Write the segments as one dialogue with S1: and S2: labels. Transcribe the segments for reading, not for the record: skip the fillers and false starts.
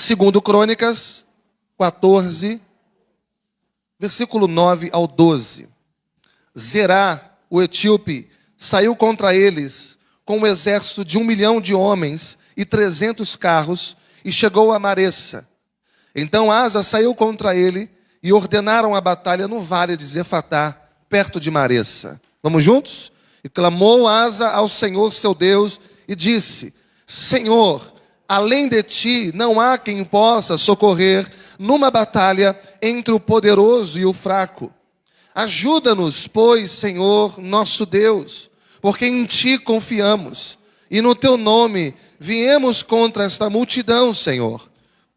S1: Segundo Crônicas 14, versículo 9 ao 12. Zerá, o etíope, saiu contra eles com um exército de 1 milhão de homens e 300 carros e chegou a Maressa. Então Asa saiu contra ele e ordenaram a batalha no vale de Zefatá, perto de Maressa. Vamos juntos? E clamou Asa ao Senhor seu Deus e disse: Senhor, além de ti não há quem possa socorrer numa batalha entre o poderoso e o fraco. Ajuda-nos, pois, Senhor, nosso Deus, porque em ti confiamos, e no teu nome viemos contra esta multidão, Senhor.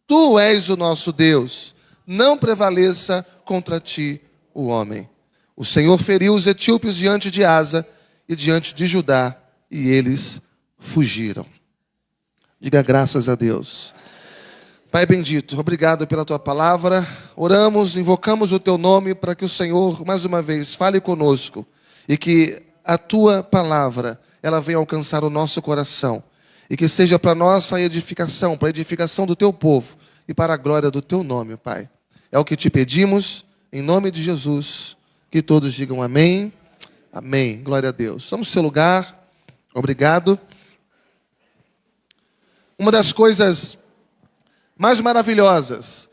S1: Tu és o nosso Deus, não prevaleça contra ti o homem. O Senhor feriu os etíopes diante de Asa e diante de Judá, e eles fugiram. Diga graças a Deus. Pai bendito, obrigado pela tua palavra. Oramos, invocamos o teu nome para que o Senhor, mais uma vez, fale conosco e que a tua palavra, ela venha alcançar o nosso coração e que seja para nossa edificação, para a edificação do teu povo e para a glória do teu nome, Pai. É o que te pedimos, em nome de Jesus, que todos digam amém, amém. Glória a Deus. Vamos no seu lugar. Obrigado. Uma das coisas mais maravilhosas,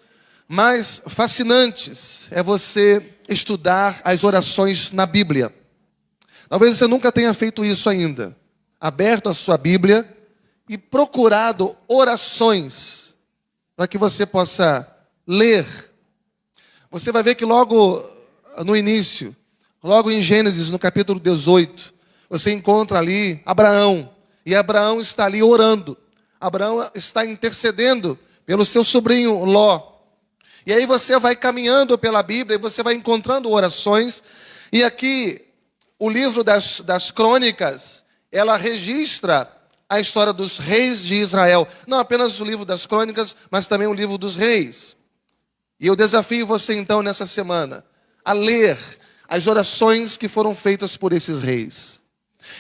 S1: mais fascinantes, é você estudar as orações na Bíblia. Talvez você nunca tenha feito isso ainda. Aberto a sua Bíblia e procurado orações para que você possa ler. Você vai ver que logo no início, logo em Gênesis, no capítulo 18, você encontra ali Abraão. E Abraão está ali orando. Abraão está intercedendo pelo seu sobrinho Ló. E aí você vai caminhando pela Bíblia e você vai encontrando orações. E aqui, o livro das Crônicas, ela registra a história dos reis de Israel. Não apenas o livro das Crônicas, mas também o livro dos reis. E eu desafio você então nessa semana a ler as orações que foram feitas por esses reis.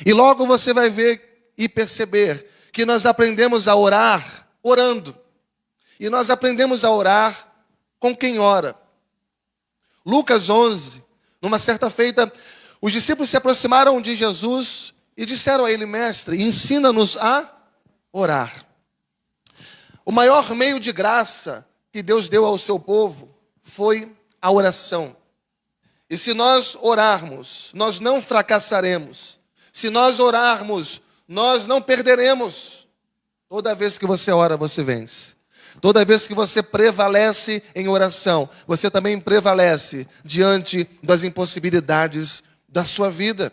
S1: E logo você vai ver e perceber que nós aprendemos a orar orando. E nós aprendemos a orar com quem ora. Lucas 11, numa certa feita, os discípulos se aproximaram de Jesus e disseram a ele: Mestre, ensina-nos a orar. O maior meio de graça que Deus deu ao seu povo foi a oração. E se nós orarmos, nós não fracassaremos. Se nós orarmos, nós não perderemos. Toda vez que você ora, você vence. Toda vez que você prevalece em oração, você também prevalece diante das impossibilidades da sua vida.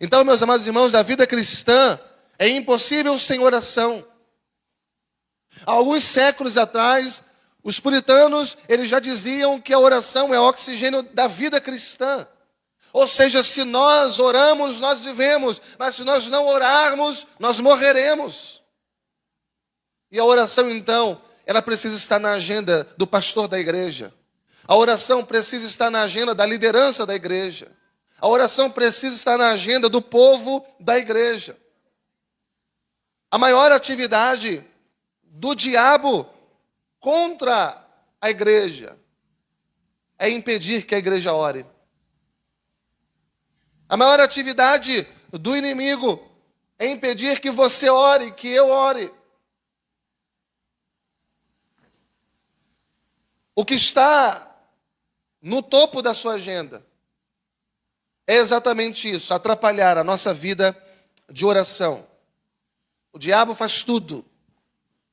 S1: Então, meus amados irmãos, a vida cristã é impossível sem oração. Há alguns séculos atrás, os puritanos, eles já diziam que a oração é o oxigênio da vida cristã. Ou seja, se nós oramos, nós vivemos, mas se nós não orarmos, nós morreremos. E a oração, então, ela precisa estar na agenda do pastor da igreja. A oração precisa estar na agenda da liderança da igreja. A oração precisa estar na agenda do povo da igreja. A maior atividade do diabo contra a igreja é impedir que a igreja ore. A maior atividade do inimigo é impedir que você ore, que eu ore. O que está no topo da sua agenda é exatamente isso, atrapalhar a nossa vida de oração. O diabo faz tudo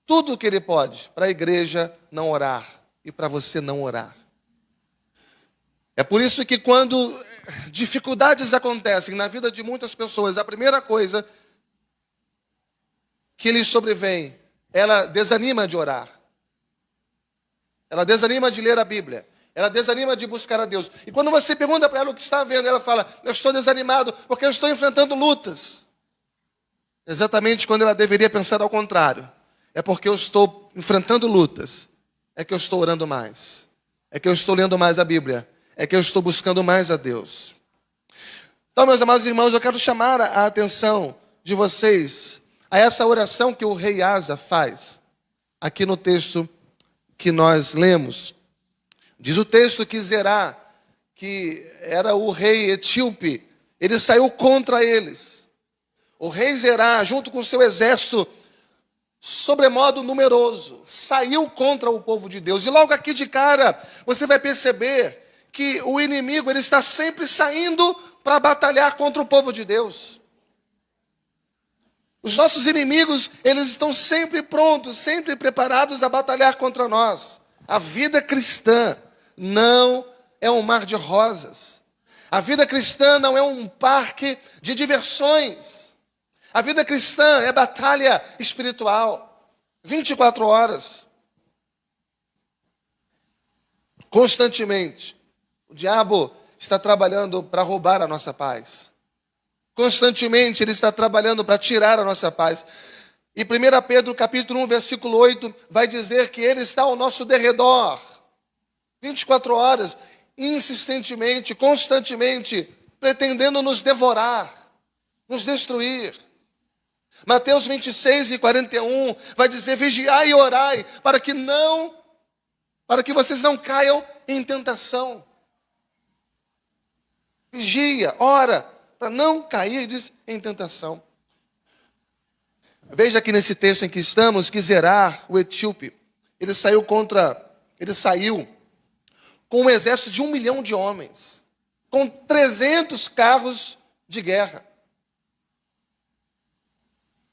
S1: o que ele pode para a igreja não orar e para você não orar. É por isso que quando dificuldades acontecem na vida de muitas pessoas, a primeira coisa que lhes sobrevém, ela desanima de orar. Ela desanima de ler a Bíblia. Ela desanima de buscar a Deus. E quando você pergunta para ela o que está vendo, ela fala: eu estou desanimado porque eu estou enfrentando lutas. Exatamente quando ela deveria pensar ao contrário. É porque eu estou enfrentando lutas. É que eu estou orando mais. É que eu estou lendo mais a Bíblia. É que eu estou buscando mais a Deus. Então, meus amados irmãos, eu quero chamar a atenção de vocês a essa oração que o rei Asa faz. aqui no texto que nós lemos. Diz o texto que Zerá, que era o rei etíope, ele saiu contra eles. O rei Zerá, junto com seu exército sobremodo numeroso, saiu contra o povo de Deus. E logo aqui de cara, você vai perceber que o inimigo ele está sempre saindo para batalhar contra o povo de Deus. Os nossos inimigos, eles estão sempre prontos, sempre preparados a batalhar contra nós. A vida cristã não é um mar de rosas. A vida cristã não é um parque de diversões. A vida cristã é batalha espiritual. 24 horas. Constantemente. O diabo está trabalhando para roubar a nossa paz. Constantemente ele está trabalhando para tirar a nossa paz. E 1 Pedro capítulo 1, versículo 8, vai dizer que ele está ao nosso derredor. 24 horas, insistentemente, constantemente, pretendendo nos devorar, nos destruir. Mateus 26 e 41 vai dizer, vigiai e orai, para que vocês não caiam em tentação. Vigia, ora, para não cair em tentação. Veja aqui nesse texto em que estamos, que Zerá, o etíope, ele saiu com um exército de 1 milhão de homens, com 300 carros de guerra.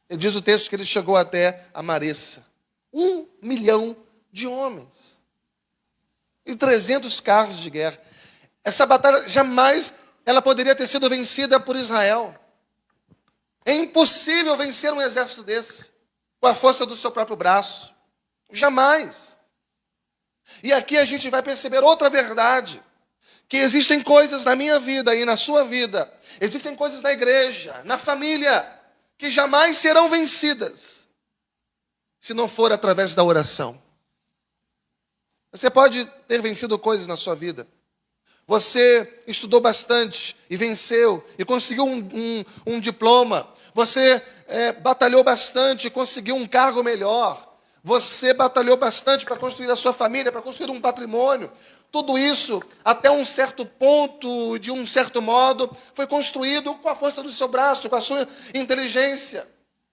S1: E diz o texto que ele chegou até a Maressa. 1 milhão de homens. E 300 carros de guerra. Essa batalha jamais ela poderia ter sido vencida por Israel. É impossível vencer um exército desse com a força do seu próprio braço. Jamais. E aqui a gente vai perceber outra verdade. Que existem coisas na minha vida e na sua vida. Existem coisas na igreja, na família, que jamais serão vencidas se não for através da oração. Você pode ter vencido coisas na sua vida. Você estudou bastante e venceu e conseguiu um diploma. Você batalhou bastante e conseguiu um cargo melhor. Você batalhou bastante para construir a sua família, para construir um patrimônio. Tudo isso, até um certo ponto, de um certo modo, foi construído com a força do seu braço, com a sua inteligência,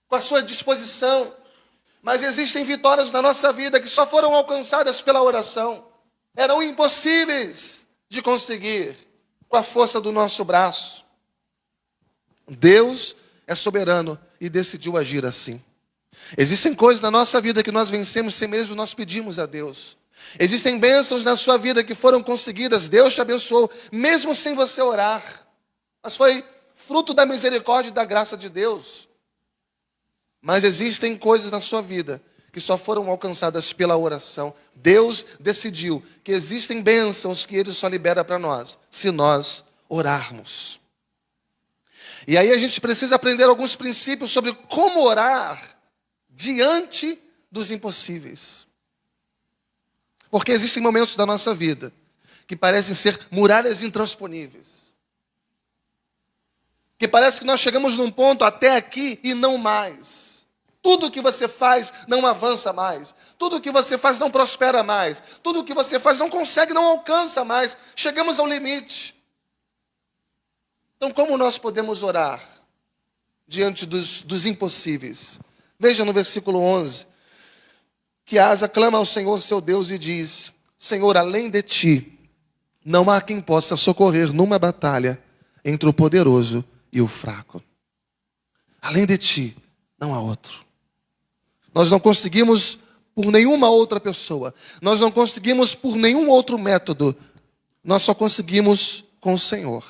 S1: com a sua disposição. Mas existem vitórias na nossa vida que só foram alcançadas pela oração. Eram impossíveis de conseguir com a força do nosso braço. Deus é soberano e decidiu agir assim. Existem coisas na nossa vida que nós vencemos sem mesmo nós pedimos a Deus. Existem bênçãos na sua vida que foram conseguidas, Deus te abençoou, mesmo sem você orar. Mas foi fruto da misericórdia e da graça de Deus. Mas existem coisas na sua vida que só foram alcançadas pela oração. Deus decidiu que existem bênçãos que Ele só libera para nós, se nós orarmos. E aí a gente precisa aprender alguns princípios sobre como orar diante dos impossíveis. Porque existem momentos da nossa vida que parecem ser muralhas intransponíveis. Que parece que nós chegamos num ponto até aqui e não mais. Tudo que você faz não avança mais. Tudo que você faz não prospera mais. Tudo que você faz não consegue, não alcança mais. Chegamos ao limite. Então, como nós podemos orar diante dos impossíveis? Veja no versículo 11, que Asa clama ao Senhor seu Deus e diz, Senhor, além de ti, não há quem possa socorrer numa batalha entre o poderoso e o fraco. Além de ti, não há outro. Nós não conseguimos por nenhuma outra pessoa. Nós não conseguimos por nenhum outro método. Nós só conseguimos com o Senhor.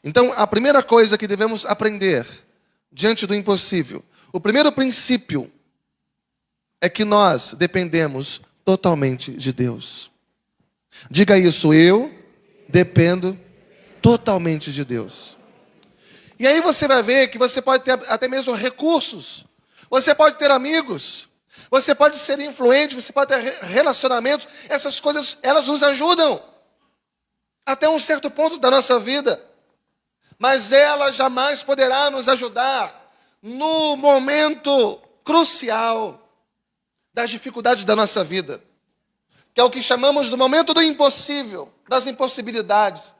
S1: Então, a primeira coisa que devemos aprender diante do impossível, o primeiro princípio é que nós dependemos totalmente de Deus. Diga isso, eu dependo totalmente de Deus. E aí você vai ver que você pode ter até mesmo recursos. Você pode ter amigos, você pode ser influente, você pode ter relacionamentos. Essas coisas, elas nos ajudam até um certo ponto da nossa vida. Mas ela jamais poderá nos ajudar no momento crucial, das dificuldades da nossa vida, que é o que chamamos do momento do impossível, das impossibilidades.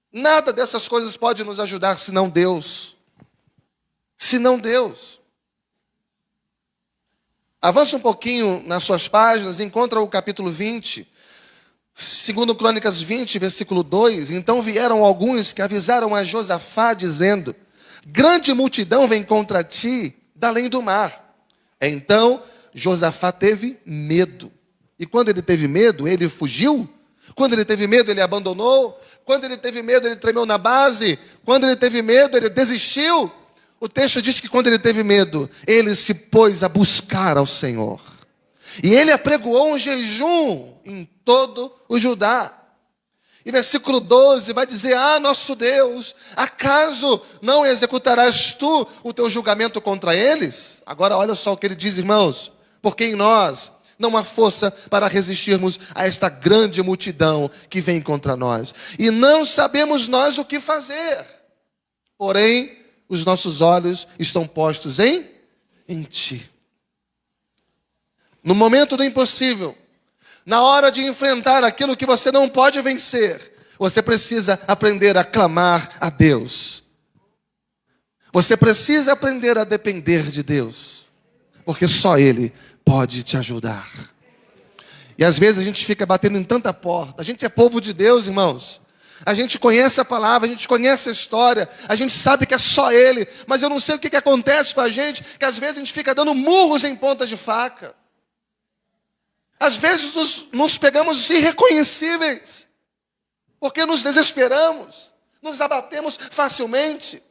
S1: Nada dessas coisas pode nos ajudar senão Deus. Senão Deus. Avança um pouquinho nas suas páginas, encontra o capítulo 20, segundo Crônicas 20, versículo 2. Então vieram alguns que avisaram a Josafá, dizendo: grande multidão vem contra ti, da além do mar. Então Josafá teve medo. E quando ele teve medo, ele fugiu. Quando ele teve medo, ele abandonou. Quando ele teve medo, ele tremeu na base. Quando ele teve medo, ele desistiu. O texto diz que quando ele teve medo, ele se pôs a buscar ao Senhor. E ele apregoou um jejum em todo o Judá. E versículo 12 vai dizer: ah, nosso Deus, acaso não executarás tu o teu julgamento contra eles? Agora olha só o que ele diz, irmãos. Porque em nós não há força para resistirmos a esta grande multidão que vem contra nós. E não sabemos nós o que fazer. Porém, os nossos olhos estão postos em ti. No momento do impossível, na hora de enfrentar aquilo que você não pode vencer, você precisa aprender a clamar a Deus. Você precisa aprender a depender de Deus, porque só Ele pode te ajudar. E às vezes a gente fica batendo em tanta porta. A gente é povo de Deus, irmãos. A gente conhece a palavra, a gente conhece a história, a gente sabe que é só Ele, mas eu não sei o que acontece com a gente, que às vezes a gente fica dando murros em ponta de faca. Às vezes nos pegamos irreconhecíveis, porque nos desesperamos, nos abatemos facilmente.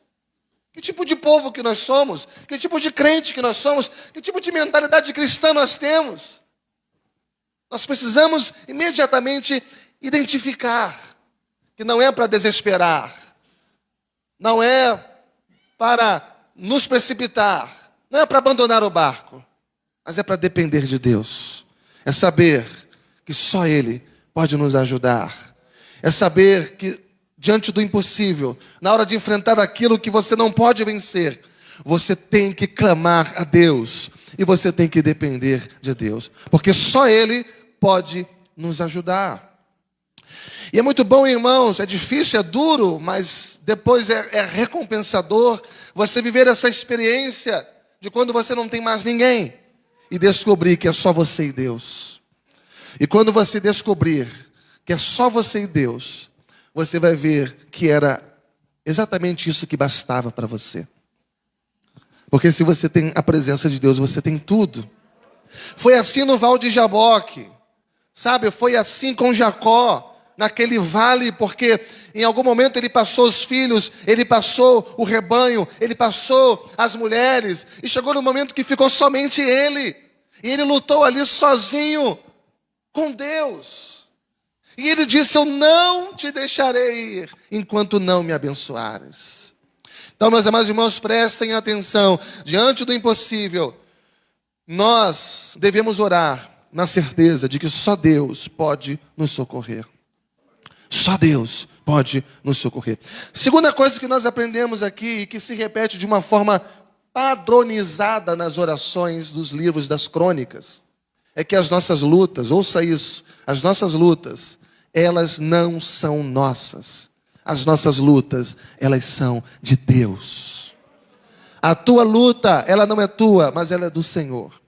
S1: Que tipo de povo que nós somos? Que tipo de crente que nós somos? Que tipo de mentalidade cristã nós temos? Nós precisamos imediatamente identificar que não é para desesperar, não é para nos precipitar, não é para abandonar o barco, mas é para depender de Deus. É saber que só Ele pode nos ajudar. É saber que diante do impossível, na hora de enfrentar aquilo que você não pode vencer, você tem que clamar a Deus e você tem que depender de Deus, porque só Ele pode nos ajudar. E é muito bom, irmãos, é difícil, é duro, mas depois é recompensador você viver essa experiência de quando você não tem mais ninguém e descobrir que é só você e Deus. E quando você descobrir que é só você e Deus, você vai ver que era exatamente isso que bastava para você. Porque se você tem a presença de Deus, você tem tudo. Foi assim no Val de Jaboque, sabe? Foi assim com Jacó, naquele vale, porque em algum momento ele passou os filhos, ele passou o rebanho, ele passou as mulheres, e chegou no momento que ficou somente ele, e ele lutou ali sozinho com Deus, e ele disse: eu não te deixarei ir, enquanto não me abençoares. Então, meus amados irmãos, prestem atenção, diante do impossível, nós devemos orar na certeza de que só Deus pode nos socorrer. Só Deus pode nos socorrer. Segunda coisa que nós aprendemos aqui, e que se repete de uma forma padronizada nas orações dos livros das crônicas, é que as nossas lutas, ouça isso, as nossas lutas, elas não são nossas. As nossas lutas, elas são de Deus. A tua luta, ela não é tua, mas ela é do Senhor.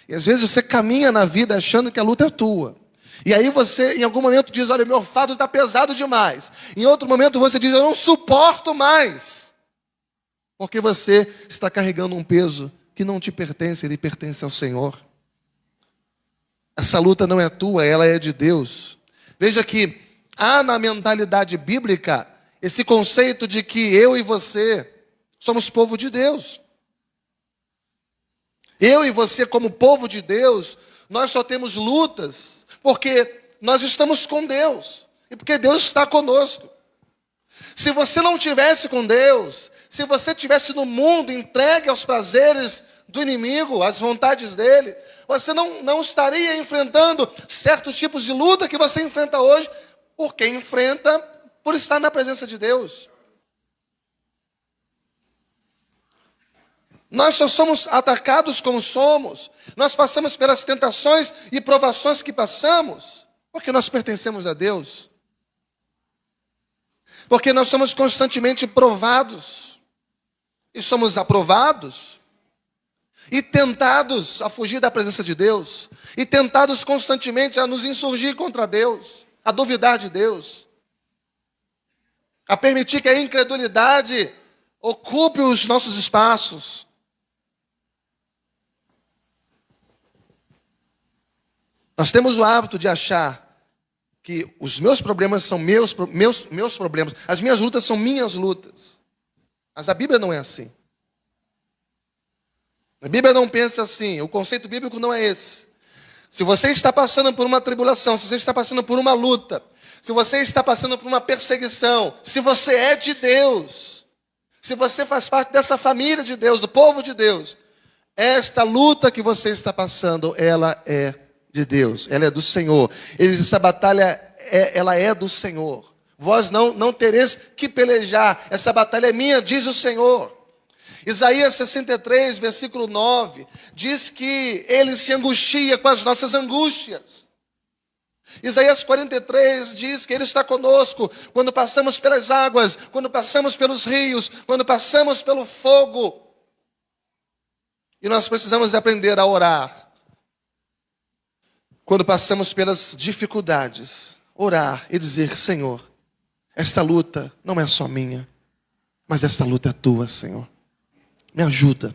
S1: E às vezes você caminha na vida achando que a luta é tua. E aí você, em algum momento, diz: olha, meu fardo está pesado demais. Em outro momento você diz: eu não suporto mais. Porque você está carregando um peso que não te pertence, ele pertence ao Senhor. Essa luta não é tua, ela é de Deus. Veja que há na mentalidade bíblica esse conceito de que eu e você somos povo de Deus. Eu e você, como povo de Deus, nós só temos lutas porque nós estamos com Deus e porque Deus está conosco. Se você não tivesse com Deus, se você estivesse no mundo entregue aos prazeres do inimigo, às vontades dele, você não estaria enfrentando certos tipos de luta que você enfrenta hoje, porque enfrenta por estar na presença de Deus. Nós só somos atacados como somos. Nós passamos pelas tentações e provações que passamos porque nós pertencemos a Deus. Porque nós somos constantemente provados. E somos aprovados. E tentados a fugir da presença de Deus. E tentados constantemente a nos insurgir contra Deus. A duvidar de Deus. A permitir que a incredulidade ocupe os nossos espaços. Nós temos o hábito de achar que os meus problemas são meus problemas. As minhas lutas são minhas lutas. Mas a Bíblia não é assim. A Bíblia não pensa assim. O conceito bíblico não é esse. Se você está passando por uma tribulação, se você está passando por uma luta, se você está passando por uma perseguição, se você é de Deus, se você faz parte dessa família de Deus, do povo de Deus, esta luta que você está passando, ela é de Deus, ela é do Senhor. Essa batalha, ela é do Senhor. Vós não tereis que pelejar, essa batalha é minha, diz o Senhor. Isaías 63, versículo 9, diz que Ele se angustia com as nossas angústias. Isaías 43 diz que Ele está conosco quando passamos pelas águas, quando passamos pelos rios, quando passamos pelo fogo. E nós precisamos aprender a orar. Quando passamos pelas dificuldades, orar e dizer: Senhor, esta luta não é só minha, mas esta luta é tua, Senhor. Me ajuda,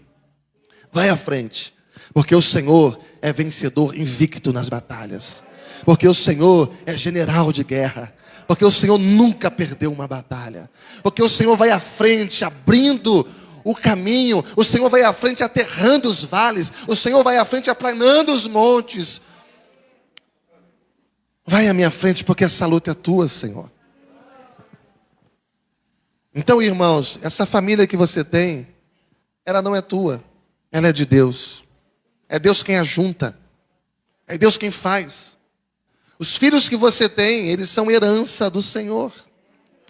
S1: vai à frente, porque o Senhor é vencedor invicto nas batalhas, porque o Senhor é general de guerra, porque o Senhor nunca perdeu uma batalha, porque o Senhor vai à frente abrindo o caminho, o Senhor vai à frente aterrando os vales, o Senhor vai à frente aplanando os montes. Vai à minha frente, porque essa luta é tua, Senhor. Então, irmãos, essa família que você tem, ela não é tua, ela é de Deus. É Deus quem ajunta, é Deus quem faz. Os filhos que você tem, eles são herança do Senhor.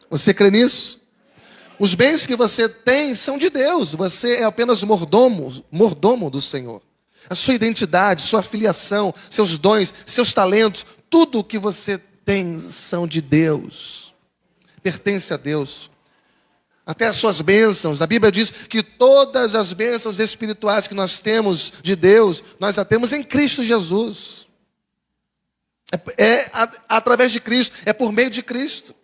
S1: Você crê nisso? Os bens que você tem são de Deus, você é apenas mordomo do Senhor. A sua identidade, sua filiação, seus dons, seus talentos, tudo o que você tem são de Deus. Pertence a Deus. Até as suas bênçãos. A Bíblia diz que todas as bênçãos espirituais que nós temos de Deus, nós a temos em Cristo Jesus. Através de Cristo, é por meio de Cristo.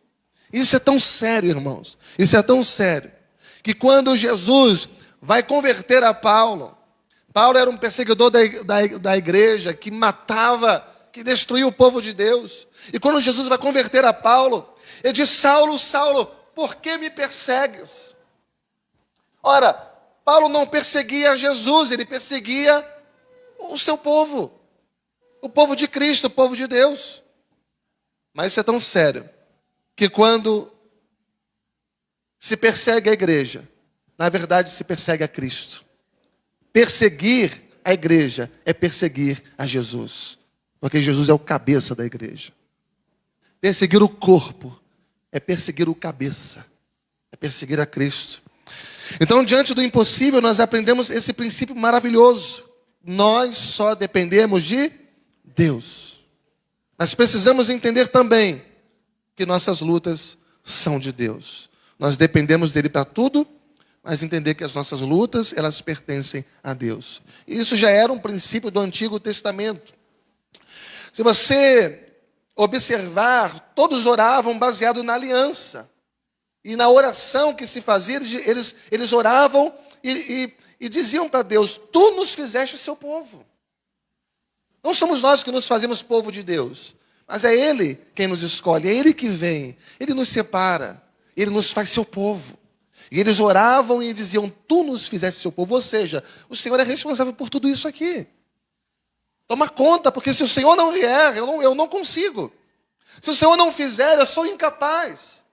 S1: Isso é tão sério, irmãos. Isso é tão sério, que quando Jesus vai converter a Paulo, Paulo era um perseguidor da igreja, que matava, que destruía o povo de Deus. E quando Jesus vai converter a Paulo, ele diz: Saulo, Saulo, por que me persegues? Ora, Paulo não perseguia Jesus, ele perseguia o seu povo. O povo de Cristo, o povo de Deus. Mas isso é tão sério, que quando se persegue a igreja, na verdade se persegue a Cristo. Perseguir a igreja é perseguir a Jesus, porque Jesus é o cabeça da igreja. Perseguir o corpo é perseguir o cabeça, é perseguir a Cristo. Então, diante do impossível, nós aprendemos esse princípio maravilhoso. Nós só dependemos de Deus. Nós precisamos entender também que nossas lutas são de Deus. Nós dependemos dele para tudo, mas entender que as nossas lutas, elas pertencem a Deus. E isso já era um princípio do Antigo Testamento. Se você observar, todos oravam baseado na aliança. E na oração que se fazia, eles oravam e diziam para Deus: tu nos fizeste seu povo. Não somos nós que nos fazemos povo de Deus, mas é Ele quem nos escolhe, é Ele que vem, Ele nos separa, Ele nos faz seu povo. E eles oravam e diziam: tu nos fizeste seu povo, ou seja, o Senhor é responsável por tudo isso aqui. Toma conta, porque se o Senhor não vier, eu não consigo. Se o Senhor não fizer, eu sou incapaz.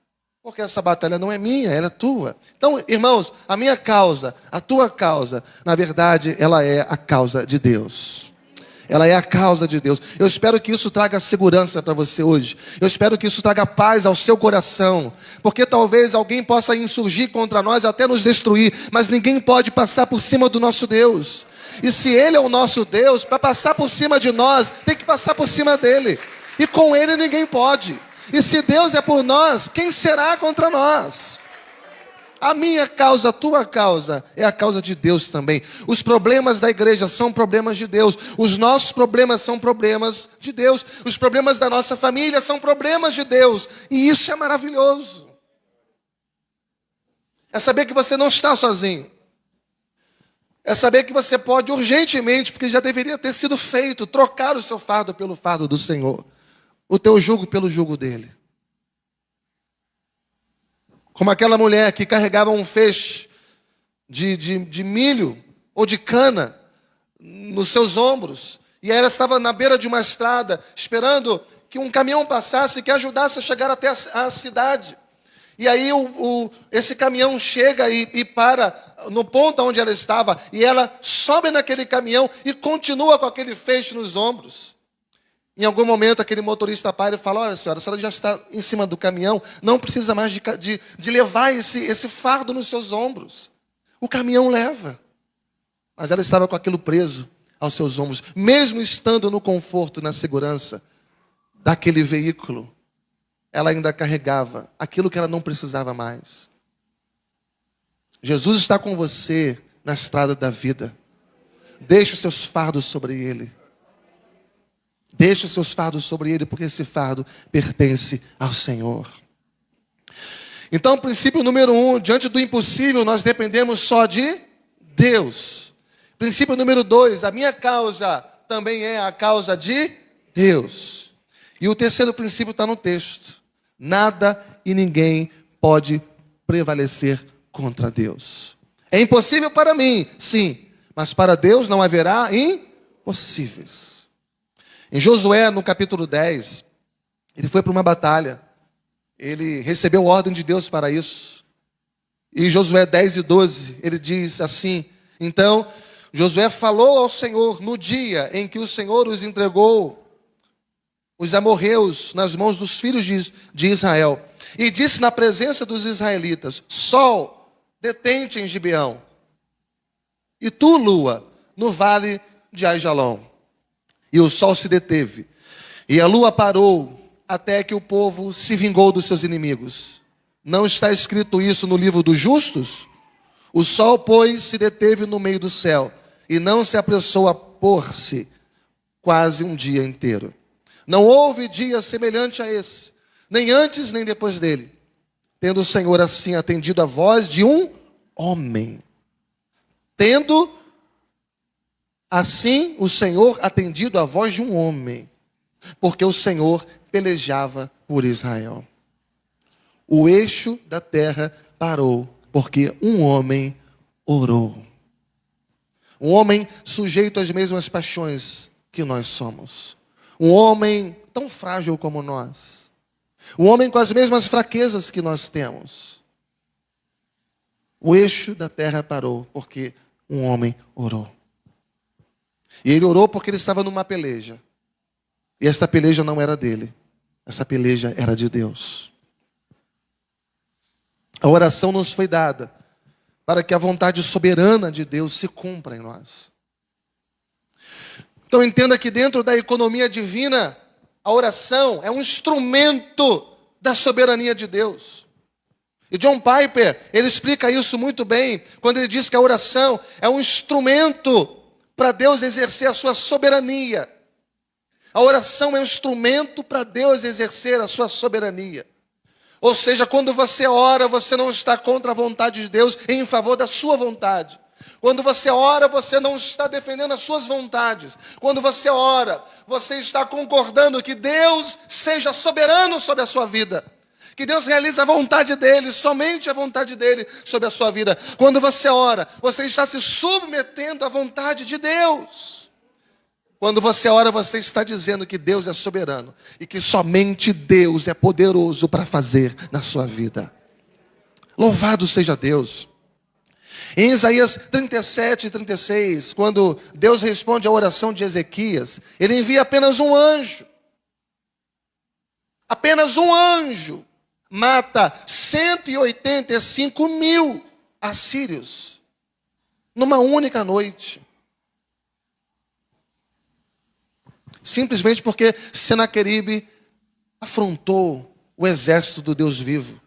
S1: Porque essa batalha não é minha, ela é tua. Então, irmãos, a minha causa, a tua causa, na verdade, ela é a causa de Deus. Ela é a causa de Deus. Eu espero que isso traga segurança para você hoje. Eu espero que isso traga paz ao seu coração. Porque talvez alguém possa insurgir contra nós, até nos destruir. Mas ninguém pode passar por cima do nosso Deus. E se Ele é o nosso Deus, para passar por cima de nós, tem que passar por cima dEle. E com Ele ninguém pode. E se Deus é por nós, quem será contra nós? A minha causa, a tua causa, é a causa de Deus também. Os problemas da igreja são problemas de Deus. Os nossos problemas são problemas de Deus. Os problemas da nossa família são problemas de Deus. E isso é maravilhoso. É saber que você não está sozinho. É saber que você pode urgentemente, porque já deveria ter sido feito, trocar o seu fardo pelo fardo do Senhor. O teu jugo pelo jugo dele. Como aquela mulher que carregava um feixe de milho ou de cana nos seus ombros. E ela estava na beira de uma estrada, esperando que um caminhão passasse que ajudasse a chegar até a cidade. E aí esse caminhão chega e para no ponto onde ela estava. E ela sobe naquele caminhão e continua com aquele feixe nos ombros. Em algum momento, aquele motorista para e fala: olha, senhora, a senhora já está em cima do caminhão, não precisa mais de levar esse fardo nos seus ombros. O caminhão leva. Mas ela estava com aquilo preso aos seus ombros, mesmo estando no conforto, na segurança daquele veículo, ela ainda carregava aquilo que ela não precisava mais. Jesus está com você na estrada da vida. Deixe os seus fardos sobre Ele. Deixe os seus fardos sobre Ele, porque esse fardo pertence ao Senhor. Então, princípio número 1, diante do impossível, nós dependemos só de Deus. Princípio número 2, a minha causa também é a causa de Deus. E o terceiro princípio está no texto. Nada e ninguém pode prevalecer contra Deus. É impossível para mim, sim, mas para Deus não haverá impossíveis. Em Josué, no capítulo 10, ele foi para uma batalha. Ele recebeu ordem de Deus para isso. E Josué 10 e 12, ele diz assim: então, Josué falou ao Senhor no dia em que o Senhor os entregou, os amorreus, nas mãos dos filhos de Israel. E disse na presença dos israelitas: sol, detente em Gibeão. E tu, lua, no vale de Aijalon. E o sol se deteve, e a lua parou, até que o povo se vingou dos seus inimigos. Não está escrito isso no livro dos justos? O sol, pois, se deteve no meio do céu, e não se apressou a pôr-se quase um dia inteiro. Não houve dia semelhante a esse, nem antes nem depois dele, tendo o Senhor assim atendido a voz de um homem. Tendo assim o Senhor atendido à voz de um homem, porque o Senhor pelejava por Israel. O eixo da terra parou, porque um homem orou. Um homem sujeito às mesmas paixões que nós somos. Um homem tão frágil como nós. Um homem com as mesmas fraquezas que nós temos. O eixo da terra parou, porque um homem orou. E ele orou porque ele estava numa peleja. E esta peleja não era dele. Essa peleja era de Deus. A oração nos foi dada para que a vontade soberana de Deus se cumpra em nós. Então entenda que dentro da economia divina, a oração é um instrumento da soberania de Deus. E John Piper, ele explica isso muito bem, quando ele diz que a oração é um instrumento para Deus exercer a sua soberania. A oração é um instrumento para Deus exercer a sua soberania. Ou seja, quando você ora, você não está contra a vontade de Deus, em favor da sua vontade. Quando você ora, você não está defendendo as suas vontades. Quando você ora, você está concordando que Deus seja soberano sobre a sua vida. Que Deus realize a vontade dEle, somente a vontade dEle sobre a sua vida. Quando você ora, você está se submetendo à vontade de Deus. Quando você ora, você está dizendo que Deus é soberano e que somente Deus é poderoso para fazer na sua vida. Louvado seja Deus. Em Isaías 37 e 36, quando Deus responde à oração de Ezequias, ele envia apenas um anjo. Apenas um anjo mata 185 mil assírios numa única noite. Simplesmente porque Senaqueribe afrontou o exército do Deus vivo.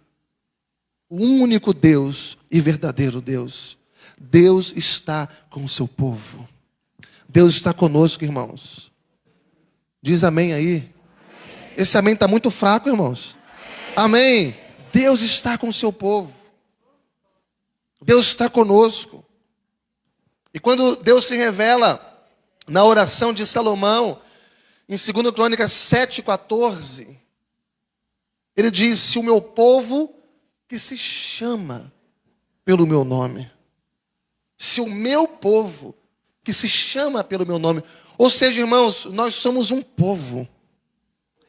S1: O único Deus e verdadeiro Deus. Deus está com o seu povo. Deus está conosco, irmãos. Diz amém aí. Esse amém está muito fraco, irmãos. Amém. Deus está com o seu povo. Deus está conosco. E quando Deus se revela na oração de Salomão, em 2 Crônicas 7,14, ele diz: se o meu povo que se chama pelo meu nome, se o meu povo que se chama pelo meu nome, ou seja, irmãos, nós somos um povo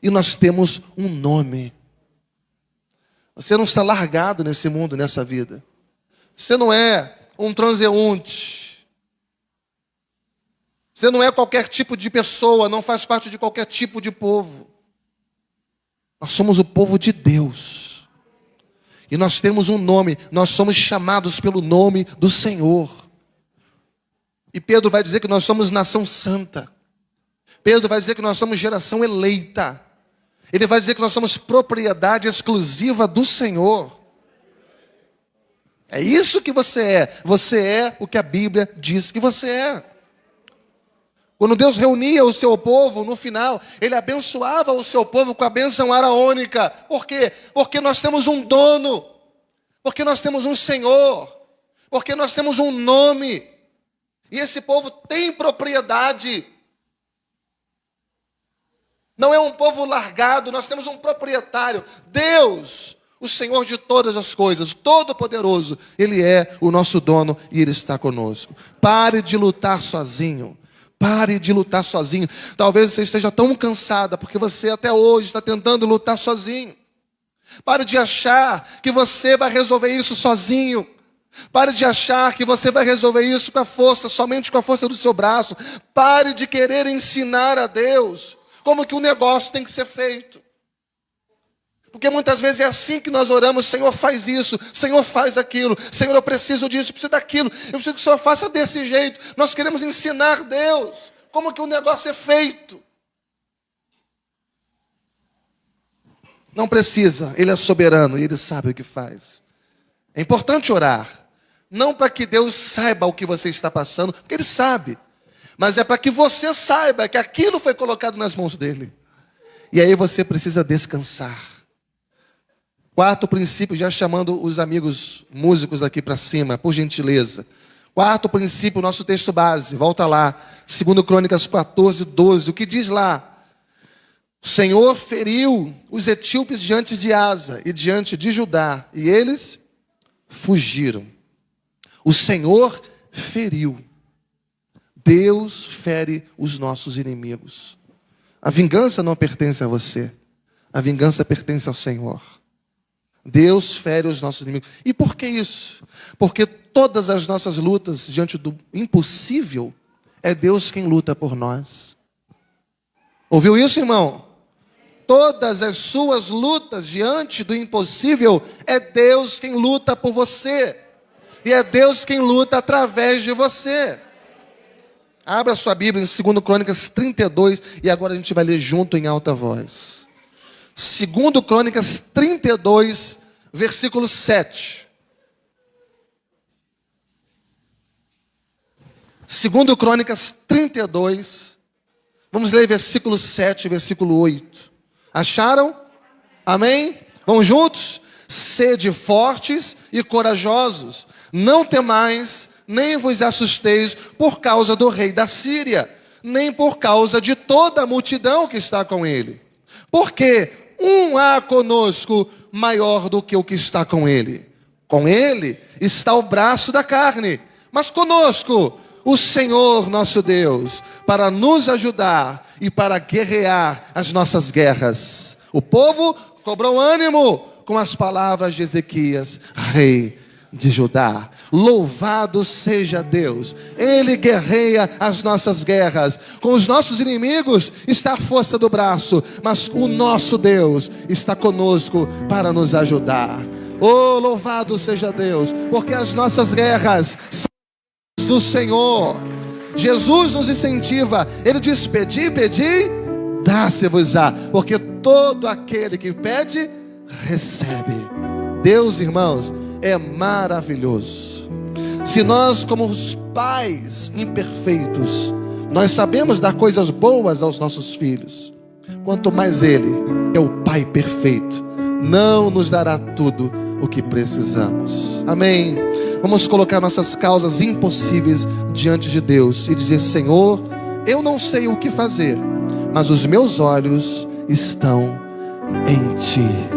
S1: e nós temos um nome. Você não está largado nesse mundo, nessa vida. Você não é um transeunte. Você não é qualquer tipo de pessoa, não faz parte de qualquer tipo de povo. Nós somos o povo de Deus. E nós temos um nome, nós somos chamados pelo nome do Senhor. E Pedro vai dizer que nós somos nação santa. Pedro vai dizer que nós somos geração eleita. Ele vai dizer que nós somos propriedade exclusiva do Senhor. É isso que você é. Você é o que a Bíblia diz que você é. Quando Deus reunia o seu povo, no final, Ele abençoava o seu povo com a bênção araônica. Por quê? Porque nós temos um dono. Porque nós temos um Senhor. Porque nós temos um nome. E esse povo tem propriedade. Não é um povo largado, nós temos um proprietário. Deus, o Senhor de todas as coisas, Todo-Poderoso. Ele é o nosso dono e Ele está conosco. Pare de lutar sozinho. Pare de lutar sozinho. Talvez você esteja tão cansada porque você até hoje está tentando lutar sozinho. Pare de achar que você vai resolver isso sozinho. Pare de achar que você vai resolver isso com a força, somente com a força do seu braço. Pare de querer ensinar a Deus como que o negócio tem que ser feito. Porque muitas vezes é assim que nós oramos: Senhor, faz isso, Senhor, faz aquilo, Senhor, eu preciso disso, eu preciso daquilo, eu preciso que o Senhor faça desse jeito. Nós queremos ensinar Deus como que o negócio é feito. Não precisa, Ele é soberano e Ele sabe o que faz. É importante orar, não para que Deus saiba o que você está passando, porque Ele sabe, mas é para que você saiba que aquilo foi colocado nas mãos dEle. E aí você precisa descansar. Quarto princípio, já chamando os amigos músicos aqui para cima, por gentileza. Quarto princípio, nosso texto base, volta lá, 2 Crônicas 14, 12, o que diz lá? O Senhor feriu os etíopes diante de Asa e diante de Judá, e eles fugiram. O Senhor feriu. Deus fere os nossos inimigos. A vingança não pertence a você. A vingança pertence ao Senhor. Deus fere os nossos inimigos. E por que isso? Porque todas as nossas lutas diante do impossível, é Deus quem luta por nós. Ouviu isso, irmão? Todas as suas lutas diante do impossível, é Deus quem luta por você. E é Deus quem luta através de você. Abra sua Bíblia em 2 Crônicas 32, e agora a gente vai ler junto em alta voz. 2 Crônicas 32, versículo 7. 2 Crônicas 32, vamos ler versículo 7 e versículo 8. Acharam? Amém? Vamos juntos? Sede fortes e corajosos, não temais, nem vos assusteis por causa do rei da Síria, nem por causa de toda a multidão que está com ele. Porque um há conosco maior do que o que está com ele. Com ele está o braço da carne, mas conosco o Senhor nosso Deus, para nos ajudar e para guerrear as nossas guerras. O povo cobrou ânimo com as palavras de Ezequias, rei de Judá. Louvado seja Deus. Ele guerreia as nossas guerras. Com os nossos inimigos está a força do braço, mas o nosso Deus está conosco para nos ajudar. Oh, louvado seja Deus, porque as nossas guerras são do Senhor. Jesus nos incentiva. Ele diz: pedi, pedi, dá-se-vos-á, porque todo aquele que pede, recebe. Deus, irmãos, é maravilhoso. Se nós, como os pais imperfeitos, nós sabemos dar coisas boas aos nossos filhos, quanto mais Ele, é o Pai perfeito, não nos dará tudo o que precisamos. Amém. Vamos colocar nossas causas impossíveis diante de Deus e dizer: Senhor, eu não sei o que fazer, mas os meus olhos estão em Ti.